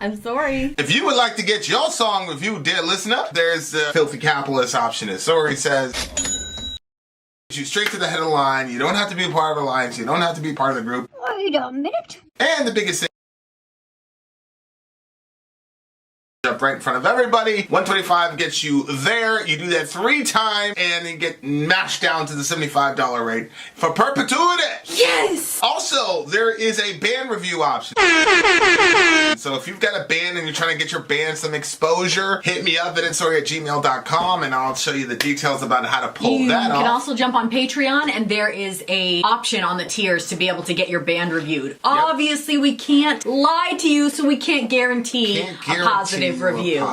I'm sorry. If you would like to get your song reviewed, dear listener, there's the filthy capitalist option. As Sori says, you straight to the head of the line. You don't have to be a part of the alliance. You don't have to be part of the group. Wait a minute. And the biggest thing, up right in front of everybody. 125 gets you there. You do that 3 times and you get mashed down to the $75 rate for perpetuity. Yes! Also, there is a band review option. So if you've got a band and you're trying to get your band some exposure, hit me up at vinsori@gmail.com and I'll show you the details about how to pull that off. You can also jump on Patreon and there is a option on the tiers to be able to get your band reviewed. Yep. Obviously, we can't lie to you, so we can't guarantee a positive review.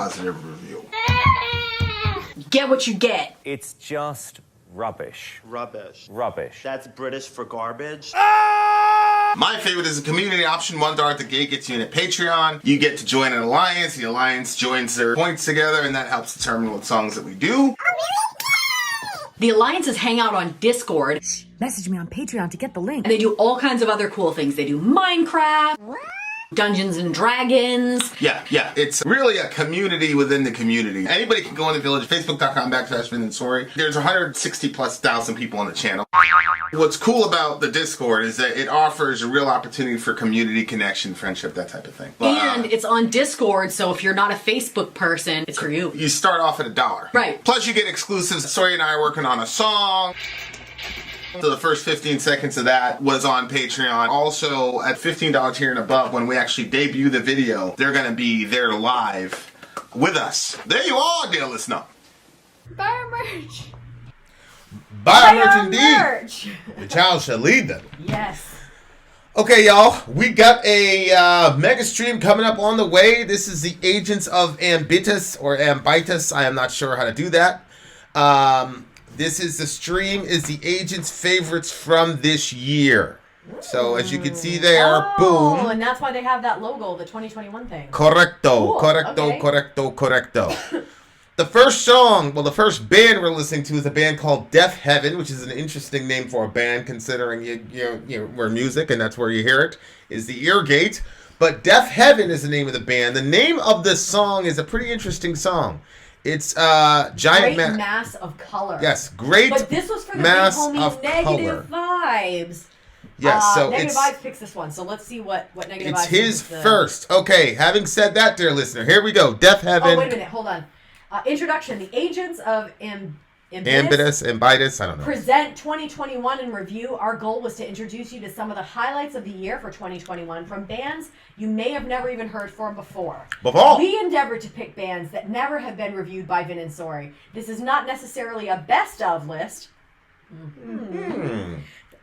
Get what you get. It's just rubbish. Rubbish. Rubbish. That's British for garbage. My favorite is the community option. $1 at the gate gets you in a Patreon. You get to join an alliance. The alliance joins their points together, and that helps determine what songs that we do. The alliances hang out on Discord. Message me on Patreon to get the link. And they do all kinds of other cool things. They do Minecraft, Dungeons and Dragons. Yeah. It's really a community within the community. Anybody can go on the village, facebook.com/Vin and Sori. There's 160,000+ people on the channel. What's cool about the Discord is that it offers a real opportunity for community connection, friendship, that type of thing. And it's on Discord, so if you're not a Facebook person, it's for you. You start off at $1. Right. Plus you get exclusives. Sori and I are working on a song. So the first 15 seconds of that was on Patreon. Also, at $15 tier and above, when we actually debut the video, they're going to be there live with us. There you are, dear listener. Buy our merch. Buy our merch indeed. Merch. The child shall lead them. Yes. Okay, y'all. We got a mega stream coming up on the way. This is the Agents of Ambitus or Ambitus. I am not sure how to do that. This is the stream is the agent's favorites from this year. So as you can see there, boom. And that's why they have that logo, the 2021 thing. Correcto, Cool. correcto, Okay. correcto. The first song, well, the first band we're listening to is a band called Deafheaven, which is an interesting name for a band considering we're music and that's where you hear it, is the ear gate. But Deafheaven is the name of the band. The name of this song is a pretty interesting song. It's Giant Great Mass of Color. Yes, Great Mass of Color. But this was for the big homie Negative Vibes. Yes, so Negative Vibes picks this one, so let's see what Negative Vibes it's his first. Okay, having said that, dear listener, here we go. Deafheaven. Oh, wait a minute, hold on. Introduction. The Agents of Ambitus, I don't know. Present 2021 in review. Our goal was to introduce you to some of the highlights of the year for 2021 from bands you may have never even heard from before. We endeavored to pick bands that never have been reviewed by Vin and Sori. This is not necessarily a best of list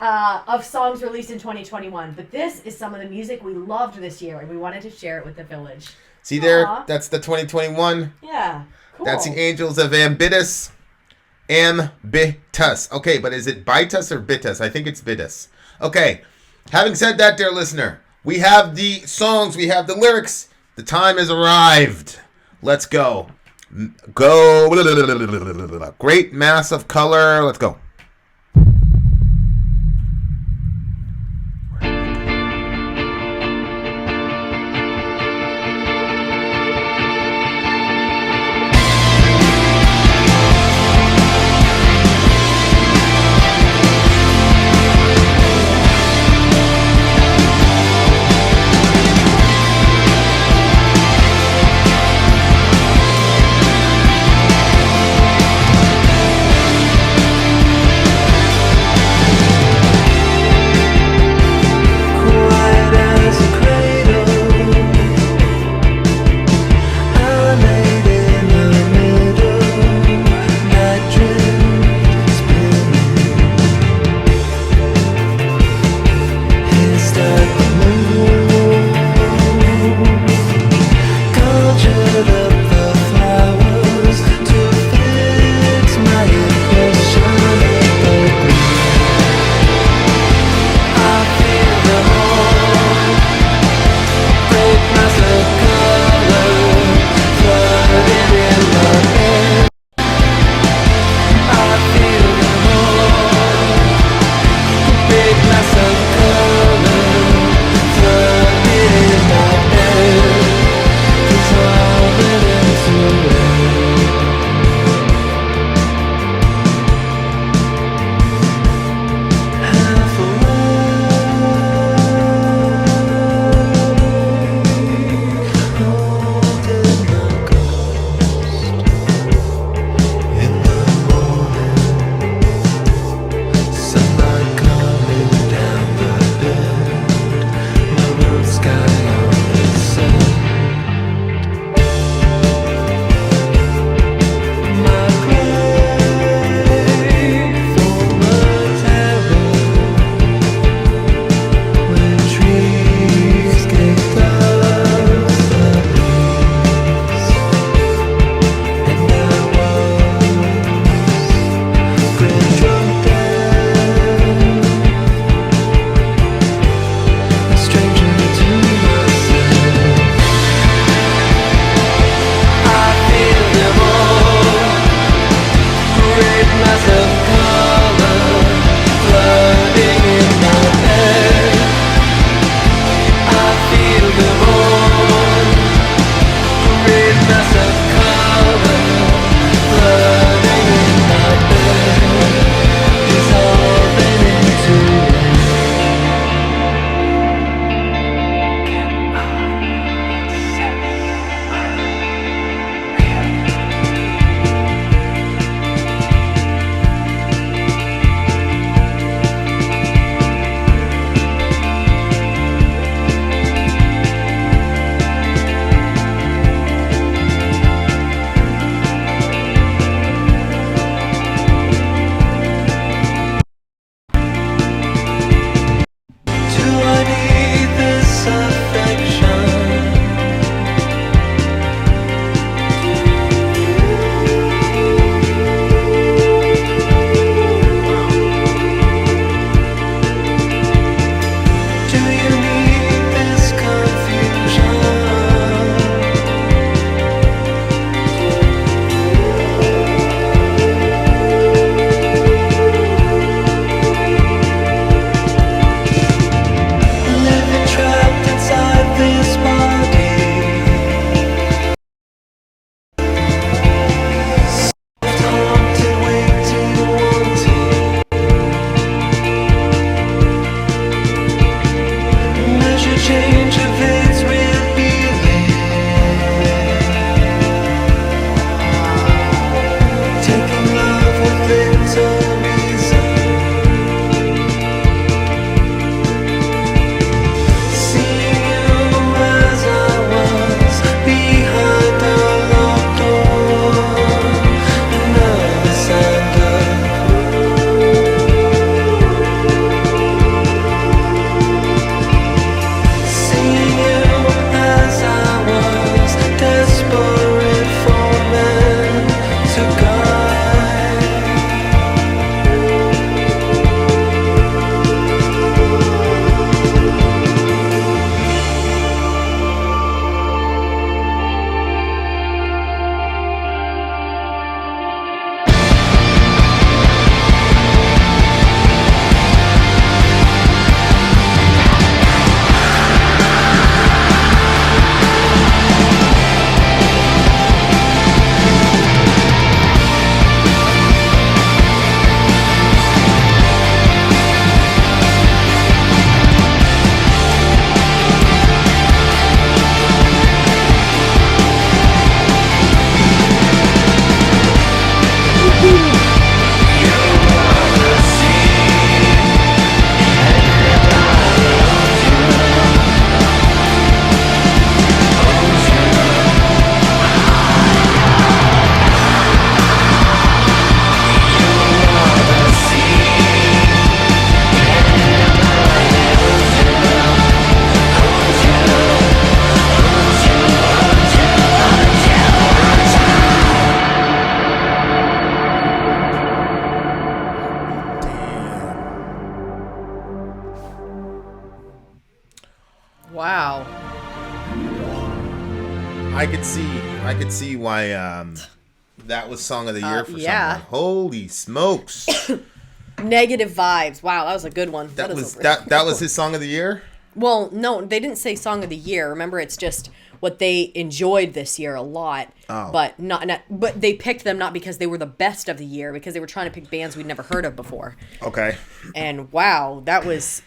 of songs released in 2021, but this is some of the music we loved this year, and we wanted to share it with the village. See there? That's the 2021. Yeah, cool. That's the Angels of Ambitus. Ambitus. Okay, but is it Bitus or Bitus? I think it's Bitus. Okay. Having said that, dear listener, we have the songs, we have the lyrics. The time has arrived. Let's go. Go. Great Mass of Color. Let's go. I could see why that was song of the year for yeah. someone. Holy smokes! Negative Vibes. Wow, that was a good one. That was his song of the year. Well, no, they didn't say song of the year. Remember, it's just what they enjoyed this year a lot. Oh. But but they picked them not because they were the best of the year, because they were trying to pick bands we'd never heard of before. Okay. And wow, that goes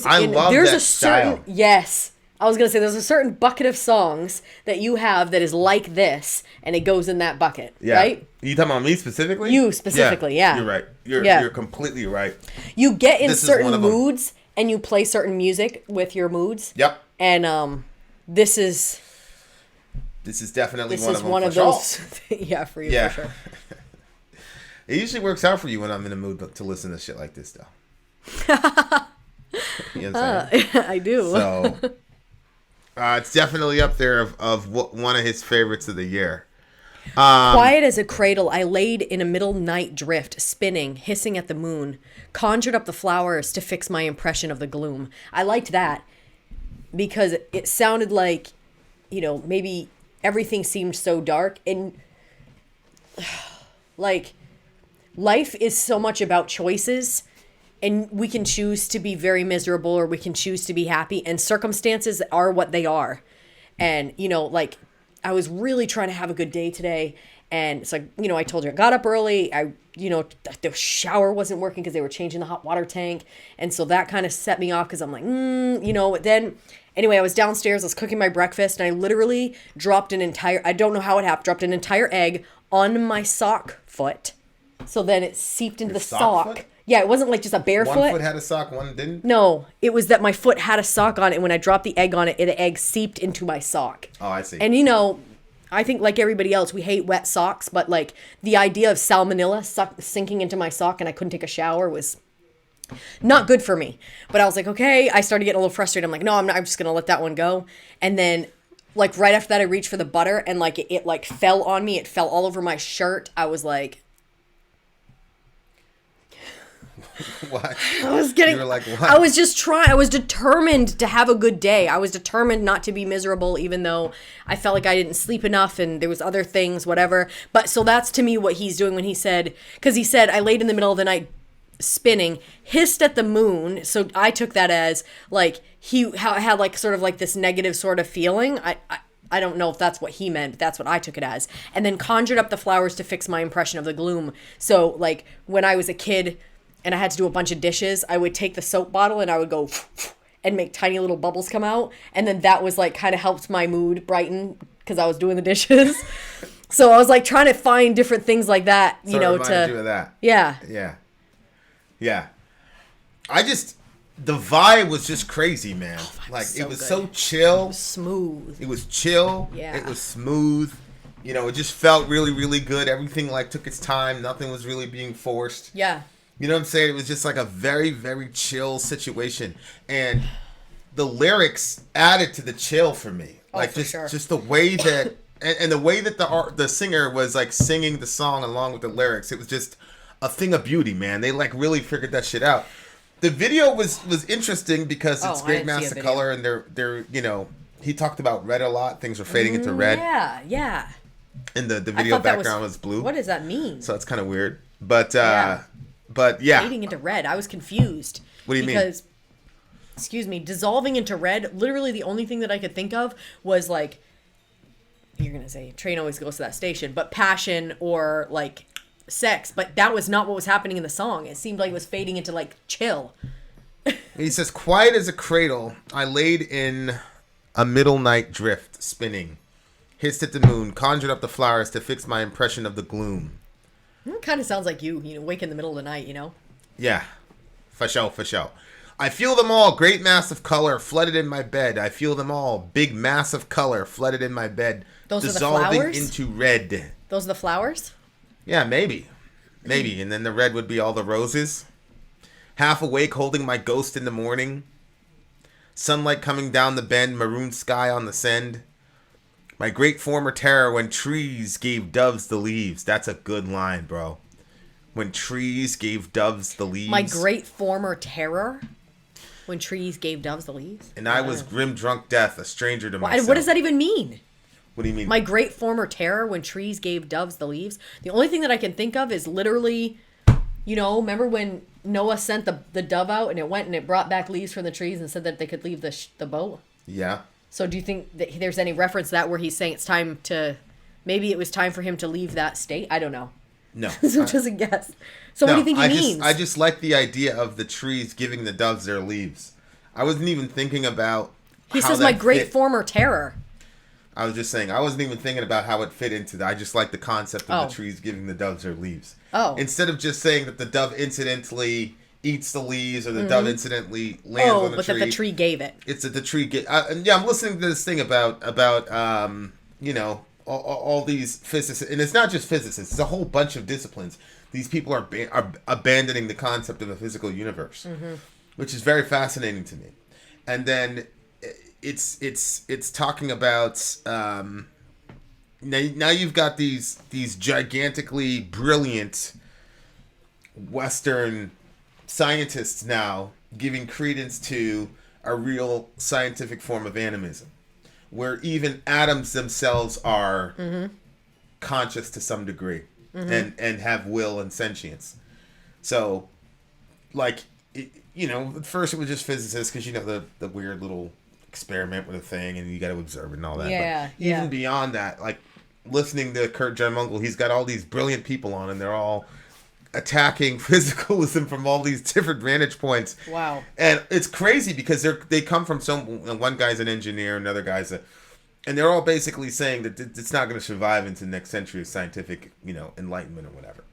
I in. love There's that a certain style. yes. I was gonna say there's a certain bucket of songs that you have that is like this, and it goes in that bucket, Yeah. right? You talking about me specifically? You specifically, yeah. You're right. Yeah. You're completely right. You get in This is one certain of 'em. moods, and you play certain music with your moods. Yep. And this is definitely this one is of them. one for of sure. those. Yeah, for you Yeah. for sure. It usually works out for you when I'm in a mood to listen to shit like this, though. You know what I'm saying? I do. So, it's definitely up there of one of his favorites of the year. Quiet as a cradle, I laid in a middle night drift, spinning, hissing at the moon, conjured up the flowers to fix my impression of the gloom. I liked that because it sounded like, maybe everything seemed so dark, and like life is so much about choices, and we can choose to be very miserable or we can choose to be happy, and circumstances are what they are. And like I was really trying to have a good day today, and it's like, I told you I got up early. The shower wasn't working because they were changing the hot water tank, and so that kind of set me off because I'm like, then anyway, I was downstairs, I was cooking my breakfast, and I literally dropped I don't know how it happened, dropped an entire egg on my sock foot. So then it seeped into the sock. Foot? Yeah, it wasn't like just a bare foot. One foot had a sock, one didn't? No, it was that my foot had a sock on it, and when I dropped the egg on it, the egg seeped into my sock. Oh, I see. And I think like everybody else, we hate wet socks, but like the idea of salmonella sinking into my sock and I couldn't take a shower was not good for me. But I was like, okay, I started getting a little frustrated. I'm like, no, I'm just going to let that one go. And then like right after that, I reached for the butter, and like it like fell on me. It fell all over my shirt. I was like, What? I was getting. You were like, what? I was just trying. I was determined to have a good day. I was determined not to be miserable, even though I felt like I didn't sleep enough and there was other things, whatever. But so that's to me what he's doing when he said, because he said I laid in the middle of the night spinning, hissed at the moon. So I took that as like he had like sort of like this negative sort of feeling. I don't know if that's what he meant, but that's what I took it as. And then conjured up the flowers to fix my impression of the gloom. So like when I was a kid and I had to do a bunch of dishes, I would take the soap bottle and I would go and make tiny little bubbles come out. And then that was like kind of helped my mood brighten because I was doing the dishes. So I was like trying to find different things like that, So it reminded you of that. Yeah. Yeah. The vibe was just crazy, man. Like so it was good. so chill. Smooth. It was chill. Yeah. It was smooth. It just felt really, really good. Everything like took its time. Nothing was really being forced. Yeah. You know what I'm saying? It was just like a very, very chill situation. And the lyrics added to the chill for me. Like just the way that and the way that the singer was like singing the song along with the lyrics, it was just a thing of beauty, man. They like really figured that shit out. The video was interesting because it's great mass of color, and they're he talked about red a lot. Things were fading into red. Yeah. And the video background was blue. What does that mean? So it's kind of weird. But yeah. Fading into red. I was confused. What do you mean? Because, excuse me, dissolving into red, literally the only thing that I could think of was like, you're going to say, train always goes to that station, but passion or like sex. But that was not what was happening in the song. It seemed like it was fading into like chill. He says, quiet as a cradle, I laid in a middle night drift, spinning. Hissed at the moon, conjured up the flowers to fix my impression of the gloom. It kind of sounds like you wake in the middle of the night, Yeah, for sure. I feel them all, great mass of color, flooded in my bed. I feel them all, big mass of color, flooded in my bed. Those dissolving are the flowers? into red. Those are the flowers? Yeah, maybe. And then the red would be all the roses. Half awake, holding my ghost in the morning. Sunlight coming down the bend, maroon sky on the send. My great former terror when trees gave doves the leaves. That's a good line, bro. When trees gave doves the leaves. My great former terror? When trees gave doves the leaves? And I was grim drunk death, a stranger to myself. What does that even mean? What do you mean? My great former terror when trees gave doves the leaves. The only thing that I can think of is literally, remember when Noah sent the dove out and it went and it brought back leaves from the trees and said that they could leave the boat? Yeah. So do you think that there's any reference to that where he's saying maybe it was time for him to leave that state? I don't know. No. So just a guess. So what do you think he means? I just like the idea of the trees giving the doves their leaves. I wasn't even thinking about He says my great former terror. I was just saying, I wasn't even thinking about how it fit into that. I just like the concept of the trees giving the doves their leaves. Oh. Instead of just saying that the dove incidentally eats the leaves or the dove incidentally lands on the tree. But that the tree gave it. It's that the tree I'm listening to this thing about all these physicists, and it's not just physicists, it's a whole bunch of disciplines. These people are abandoning the concept of a physical universe, which is very fascinating to me. And then it's talking about now you've got these gigantically brilliant Western scientists now giving credence to a real scientific form of animism, where even atoms themselves are conscious to some degree and have will and sentience. So, at first it was just physicists because the weird little experiment with a thing and you got to observe it and all that. Yeah, but even beyond that, listening to Kurt Jarmunkel, he's got all these brilliant people on and they're all attacking physicalism from all these different vantage points. Wow. And it's crazy because they come from one guy's an engineer, another guy's and they're all basically saying that it's not going to survive into the next century of scientific, enlightenment or whatever.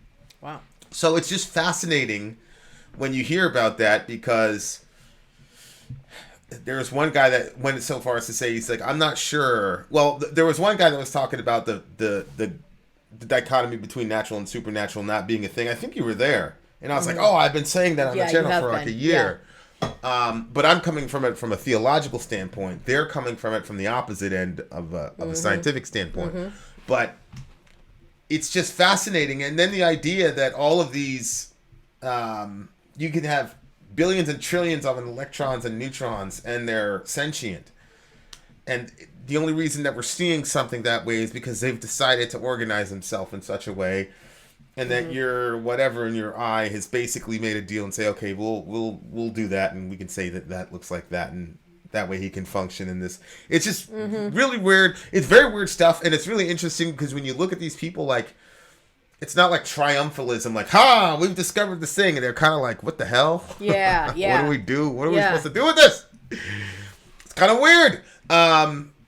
Wow. So it's just fascinating when you hear about that because there's one guy that went so far as to say, he's like, I'm not sure. Well, there was one guy that was talking about the dichotomy between natural and supernatural not being a thing. I think you were there. And I was like, oh, I've been saying that on the channel for a year. Yeah. But I'm coming from it from a theological standpoint. They're coming from it from the opposite end of a scientific standpoint. But it's just fascinating. And then the idea that all of these, you can have billions and trillions of electrons and neutrons and they're sentient. And the only reason that we're seeing something that way is because they've decided to organize themselves in such a way, and that your whatever in your eye has basically made a deal and say, okay, we'll do that, and we can say that looks like that, and that way he can function in this. It's just really weird. It's very weird stuff, and it's really interesting because when you look at these people, it's not like triumphalism, we've discovered this thing, and they're kind of like, what the hell? Yeah, yeah. What do we do? What are we supposed to do with this? It's kind of weird.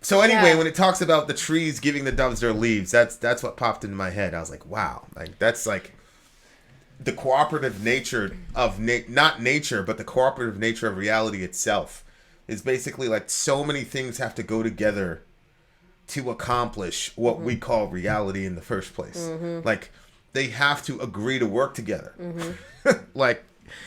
So anyway, when it talks about the trees giving the doves their leaves, that's what popped into my head. I was like, wow, that's the cooperative nature of not nature, but the cooperative nature of reality itself is basically so many things have to go together to accomplish what we call reality in the first place. They have to agree to work together.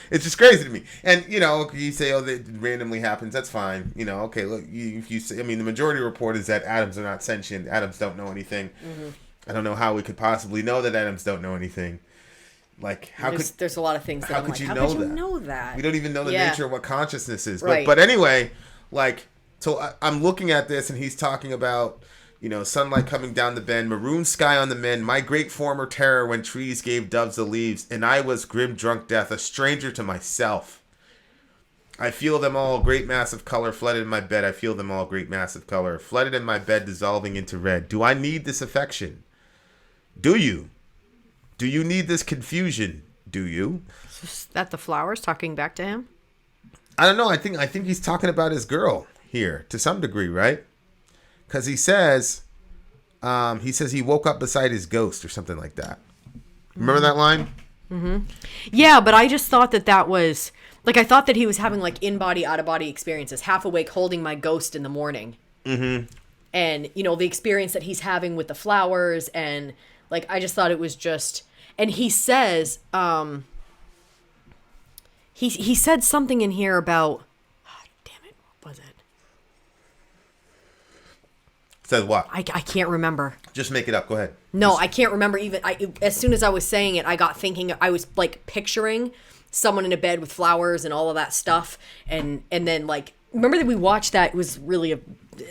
It's just crazy to me. And, you say, that randomly happens. That's fine. Okay, look, you say, the majority report is that atoms are not sentient. Atoms don't know anything. I don't know how we could possibly know that atoms don't know anything. There's a lot of things that how I'm could you how know could you that? know that? We don't even know the nature of what consciousness is. Right. But anyway, so I'm looking at this and he's talking about, sunlight coming down the bend, maroon sky on the mend, my great former terror when trees gave doves the leaves, and I was grim drunk death, a stranger to myself. I feel them all, great mass of color, flooded in my bed. I feel them all, great mass of color, flooded in my bed, dissolving into red. Do I need this affection? Do you? Do you need this confusion? Do you? Is that the flowers talking back to him? I don't know. I think he's talking about his girl here to some degree, right? Because he says he woke up beside his ghost or something like that. Remember that line? Yeah, but I just thought that was I thought that he was having in-body, out-of-body experiences, half awake, holding my ghost in the morning. And the experience that he's having with the flowers, and I just thought it was just. And he says, he said something in here about. Damn it, what was it? Says what? I can't remember. Just make it up. Go ahead. No, I can't remember even. As soon as I was saying it, I got thinking. I was picturing someone in a bed with flowers and all of that stuff. And then like, remember that we watched that? It was really a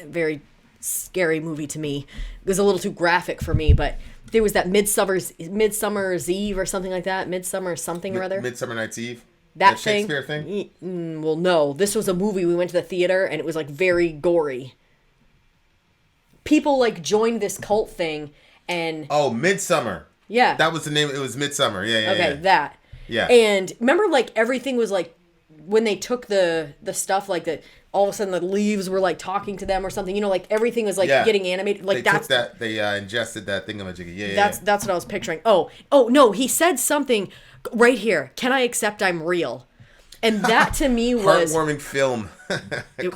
very scary movie to me. It was a little too graphic for me, but there was that Midsummer's Eve or something like that. Midsummer something or other. Midsummer Night's Eve. That Shakespeare thing? Well, no. This was a movie. We went to the theater and it was like very gory. People like joined this cult thing and... Oh, Midsummer. Yeah. That was the name. It was Midsummer. Yeah. Okay, that. Yeah. And remember like everything was like, when they took the stuff like that, all of a sudden the leaves were like talking to them or something, you know, like everything was like getting animated. Like they ingested that thingamajiggy. Yeah, that's what I was picturing. Oh no, he said something right here. Can I accept I'm real? And that to me was heartwarming film.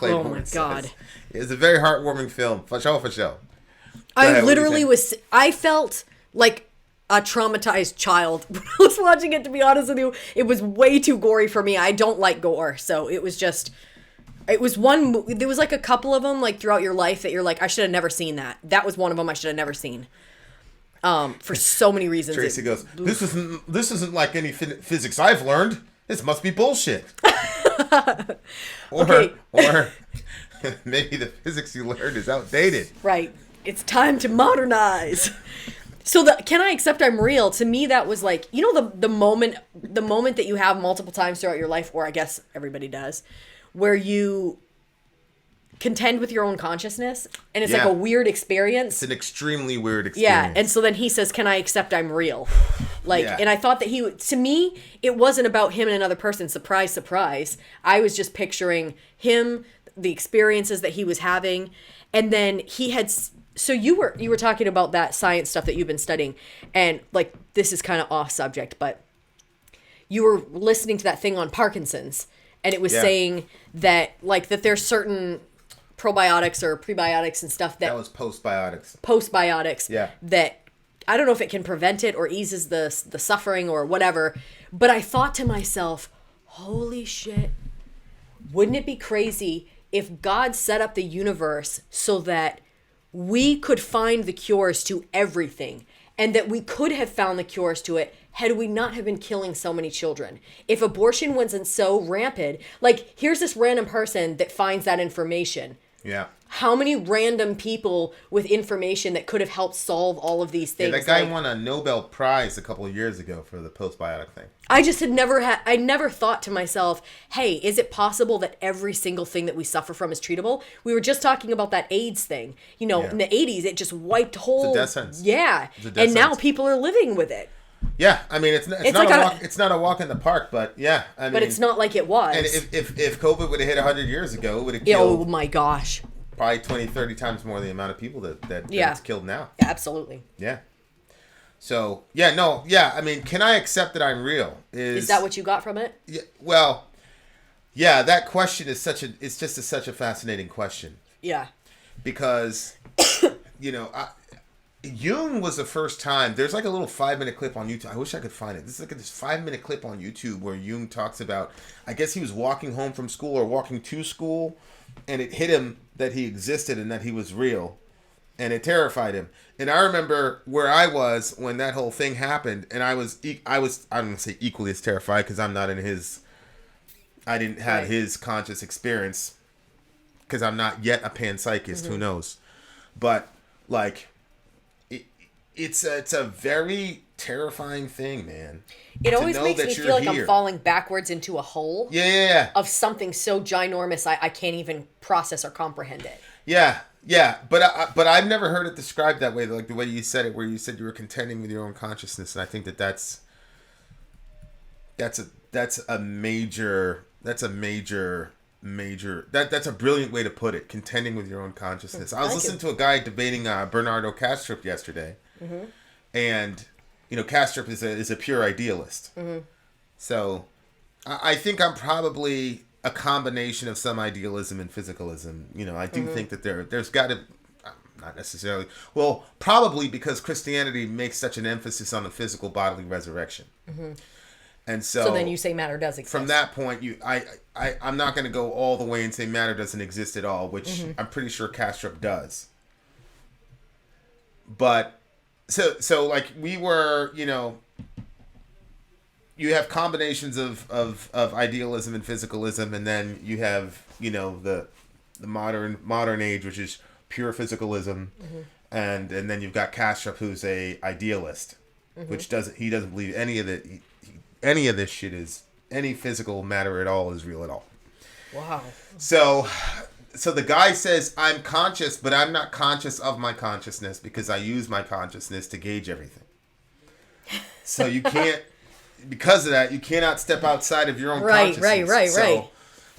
Oh my God. It's a very heartwarming film. For sure. I felt like a traumatized child when I was watching it, to be honest with you. It was way too gory for me. I don't like gore. So it was just, there was like a couple of them like throughout your life that you're like, I should have never seen that. That was one of them I should have never seen. For so many reasons. Tracy goes, this isn't like any physics I've learned. This must be bullshit. or maybe the physics you learned is outdated. Right. It's time to modernize. So can I accept I'm real? To me, that was like, you know, the moment that you have multiple times throughout your life, or I guess everybody does, where you contend with your own consciousness, and it's like a weird experience. It's an extremely weird experience. Yeah, and so then he says, "Can I accept I'm real?" Like, and I thought that to me, it wasn't about him and another person. Surprise, surprise. I was just picturing him, the experiences that he was having, and then he had. So you were talking about that science stuff that you've been studying, and like this is kind of off subject, but you were listening to that thing on Parkinson's, and it was saying that like that there's certain probiotics or prebiotics and stuff that was postbiotics. Postbiotics. Yeah. That I don't know if it can prevent it or eases the suffering or whatever, but I thought to myself, holy shit, wouldn't it be crazy if God set up the universe so that we could find the cures to everything, and that we could have found the cures to it had we not have been killing so many children. If abortion wasn't so rampant, like here's this random person that finds that information. Yeah. How many random people with information that could have helped solve all of these things? Yeah, that guy won a Nobel Prize a couple of years ago for the postbiotic thing. I just had I never thought to myself, hey, is it possible that every single thing that we suffer from is treatable? We were just talking about that AIDS thing. You know, in the 80s, it just wiped whole... It's a death sentence. Yeah. And now people are living with it. Yeah, I mean, it's not a walk in the park, but yeah. I mean, but it's not like it was. And if COVID would have hit 100 years ago, it would have killed... Oh my gosh. Probably 20, 30 times more the amount of people that it's killed now. Absolutely. Yeah. So, I mean, can I accept that I'm real? Is that what you got from it? Yeah, well, yeah, that question is such a fascinating question. Yeah. Because, you know, Jung was the first time, there's like a little 5-minute clip on YouTube. I wish I could find it. This is like this 5-minute clip on YouTube where Jung talks about, I guess he was walking home from school or walking to school, and it hit him that he existed and that he was real, and it terrified him. And I remember where I was when that whole thing happened, and I was I don't want to say equally as terrified because I'm not in his, I didn't have his conscious experience because I'm not yet a panpsychist. Who knows? But like, it's a very terrifying thing, man. It always makes me feel like I'm falling backwards into a hole. Yeah. Of something so ginormous I can't even process or comprehend it. Yeah. But I've never heard it described that way, like the way you said it, where you said you were contending with your own consciousness, and I think that's a brilliant way to put it. Contending with your own consciousness. I was listening to a guy debating Bernardo Kastrup yesterday, and you know Kastrup is a pure idealist. So I think I'm probably a combination of some idealism and physicalism. You know, I do think that there's got to, not necessarily, well, probably because Christianity makes such an emphasis on the physical bodily resurrection. And so then you say matter does exist. From that point, I'm not going to go all the way and say matter doesn't exist at all, which I'm pretty sure Kastrup does. But so like we were, you know, you have combinations of idealism and physicalism, and then you have, you know, the modern age, which is pure physicalism, and then you've got Kastrup, who's a idealist, which doesn't believe any of this shit is any physical matter at all is real at all. Wow. So the guy says, I'm conscious, but I'm not conscious of my consciousness because I use my consciousness to gauge everything. So you can't, because of that, you cannot step outside of your own consciousness. Right.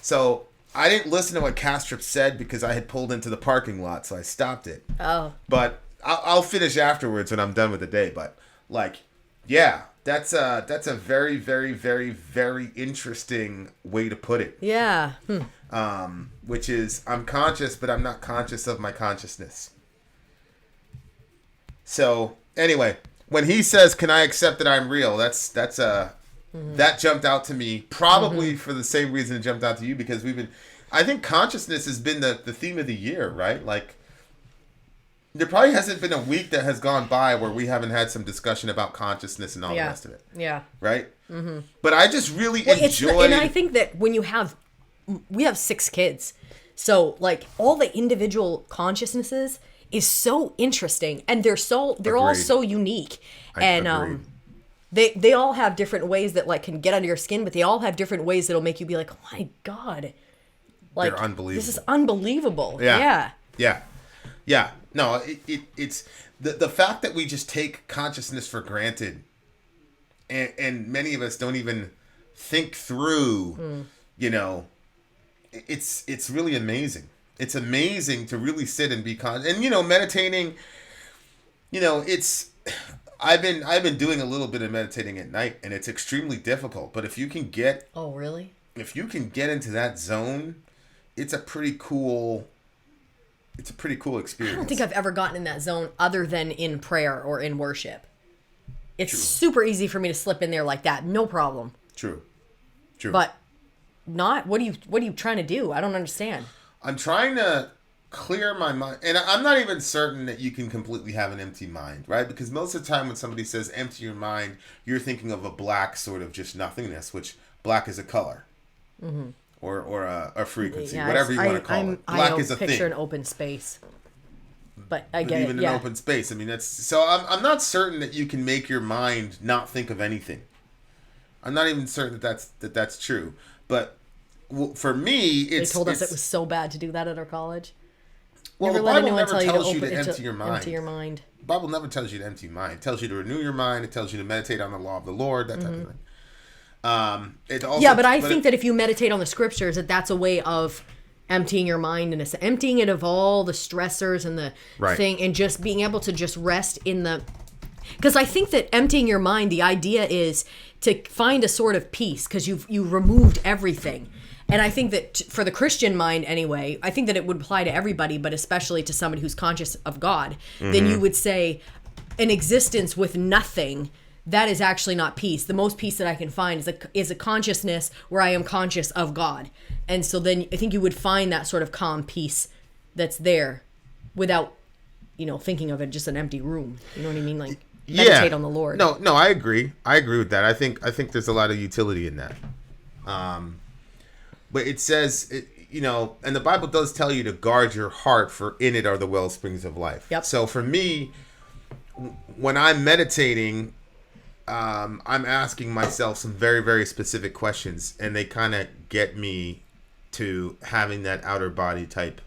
So I didn't listen to what Kastrup said because I had pulled into the parking lot, so I stopped it. Oh. But I'll finish afterwards when I'm done with the day. But, like, yeah, that's a very, very, very, very interesting way to put it. Yeah. Which is, I'm conscious, but I'm not conscious of my consciousness. So, anyway, when he says, can I accept that I'm real, that jumped out to me, probably for the same reason it jumped out to you, because I think consciousness has been the theme of the year, right? Like, there probably hasn't been a week that has gone by where we haven't had some discussion about consciousness and all the rest of it. Yeah. Right? Mm-hmm. But I just really enjoy... And I think that when we have 6 kids, so, like, all the individual consciousnesses is so interesting, and they're all so unique. And they all have different ways that, like, can get under your skin, but they all have different ways that'll make you be like, oh my God. Like, they're unbelievable. This is unbelievable. Yeah. No, it's the fact that we just take consciousness for granted, and many of us don't even think through, you know, it's really amazing. It's amazing to really sit and be and, you know, meditating, you know, I've been doing a little bit of meditating at night, and it's extremely difficult, but if you can get... Oh, really? If you can get into that zone, it's a pretty cool experience. I don't think I've ever gotten in that zone other than in prayer or in worship. It's super easy for me to slip in there like that. No problem. True. But not, what are you trying to do? I don't understand. I'm trying to clear my mind, and I'm not even certain that you can completely have an empty mind, right? Because most of the time when somebody says empty your mind, you're thinking of a black sort of just nothingness, which black is a color. Mm-hmm. Or a frequency, whatever you want to call it. Black is a thing. I picture an open space, but I get it. Even an open space. I mean, that's so. I'm not certain that you can make your mind not think of anything. I'm not even certain that that's true. But for me, they told us it was so bad to do that at our college. Well, the Bible never tells you to empty your mind. Empty your mind. The Bible never tells you to empty your mind. It tells you to renew your mind. It tells you to meditate on the law of the Lord. That type of thing. But I think that if you meditate on the scriptures, that's a way of emptying your mind and emptying it of all the stressors and the thing, and just being able to just rest in the... Because I think that emptying your mind, the idea is to find a sort of peace, because you removed everything. And I think that for the Christian mind anyway, I think that it would apply to everybody, but especially to somebody who's conscious of God, then you would say an existence with nothing... That is actually not peace. The most peace that I can find is a consciousness where I am conscious of God. And so then I think you would find that sort of calm peace that's there without, you know, thinking of it just an empty room. You know what I mean? Like, meditate on the Lord. No, I agree. I agree with that. I think there's a lot of utility in that. But it says, you know, and the Bible does tell you to guard your heart, for in it are the well springs of life. Yep. So for me, when I'm meditating... I'm asking myself some very, very specific questions, and they kind of get me to having that outer body type,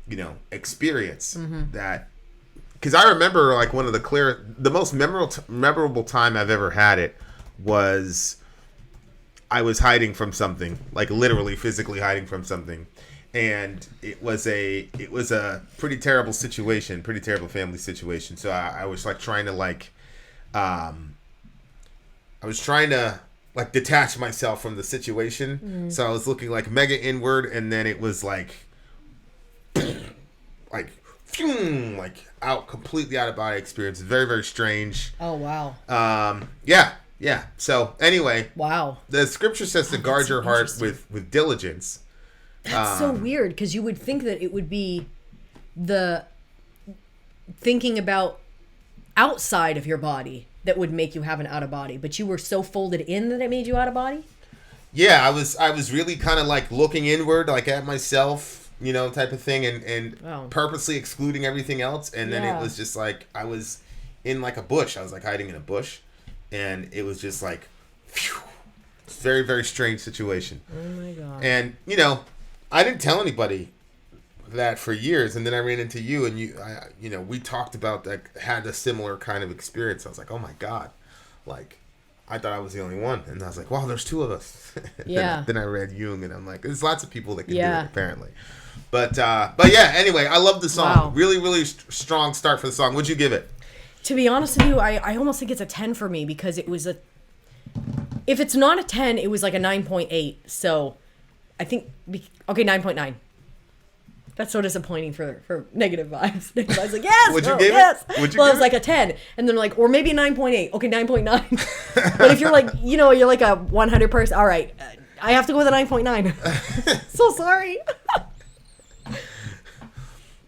you know, experience. That, because I remember, like, one of the most memorable time I've ever had it was I was hiding from something, like literally physically hiding from something, and it was a pretty terrible situation, pretty terrible family situation. So I was like trying to detach myself from the situation. So I was looking like mega inward, and then it was like out, completely out of body experience. Very, very strange. Oh, wow. Yeah. So anyway. Wow. The scripture says to guard your heart with diligence. That's so weird, because you would think that it would be the thinking about outside of your body that would make you have an out of body, but you were so folded in that it made you out of body? Yeah, I was really kind of like looking inward, like at myself, you know, type of thing, and purposely excluding everything else. And then it was just like I was in like a bush. I was like hiding in a bush, and it was just like, phew, very, very strange situation. Oh my God. And you know, I didn't tell anybody that for years, and then I ran into you, and you know, we talked about that, had a similar kind of experience. I was like, oh my God, like. I thought I was the only one, and I was like, "Wow, there's two of us." Then I read Jung, and I'm like, "There's lots of people that can do it, apparently." But yeah. Anyway, I love the song. Wow. Really, really strong start for the song. What'd you give it? To be honest with you, I almost think it's a 10 for me because it was a. If it's not a 10, it was like a 9.8. So, I think 9.9. That's so disappointing for negative vibes. I was like, yes, Would you give yes. it? Would you Well, I give was like a 10, and then like, or maybe a 9.8. Okay, 9.9. But if you're like, you know, you're like a 100 person. All right, I have to go with a 9.9. So sorry.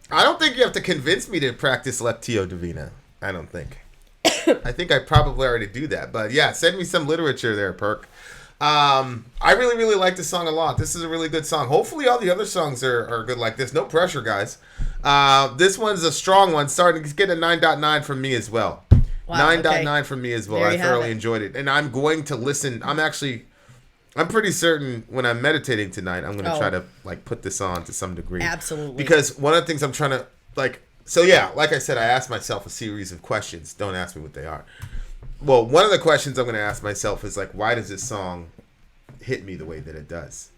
I don't think you have to convince me to practice Lectio Divina. I don't think. I think I probably already do that. But yeah, send me some literature there, Perk. I really, really like this song a lot. This is a really good song. Hopefully all the other songs are good like this. No pressure, guys. This one's a strong one. Starting to get a 9.9 from me as well. Wow, 9.9 from me as well. I thoroughly enjoyed it. And I'm going to listen. I'm pretty certain when I'm meditating tonight, I'm going to try to like put this on to some degree. Absolutely. Because one of the things I'm trying to like, so yeah, like I said, I asked myself a series of questions. Don't ask me what they are. Well, one of the questions I'm going to ask myself is like, why does this song hit me the way that it does?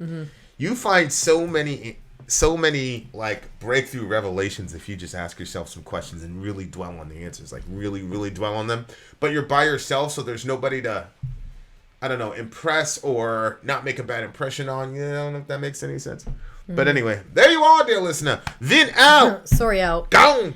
Mm-hmm. You find so many like breakthrough revelations if you just ask yourself some questions and really dwell on the answers, like really, really dwell on them. But you're by yourself, so there's nobody to, I don't know, impress or not make a bad impression on you. I don't know if that makes any sense. Mm-hmm. But anyway, there you are, dear listener. Vin out. Sorry out. Gone.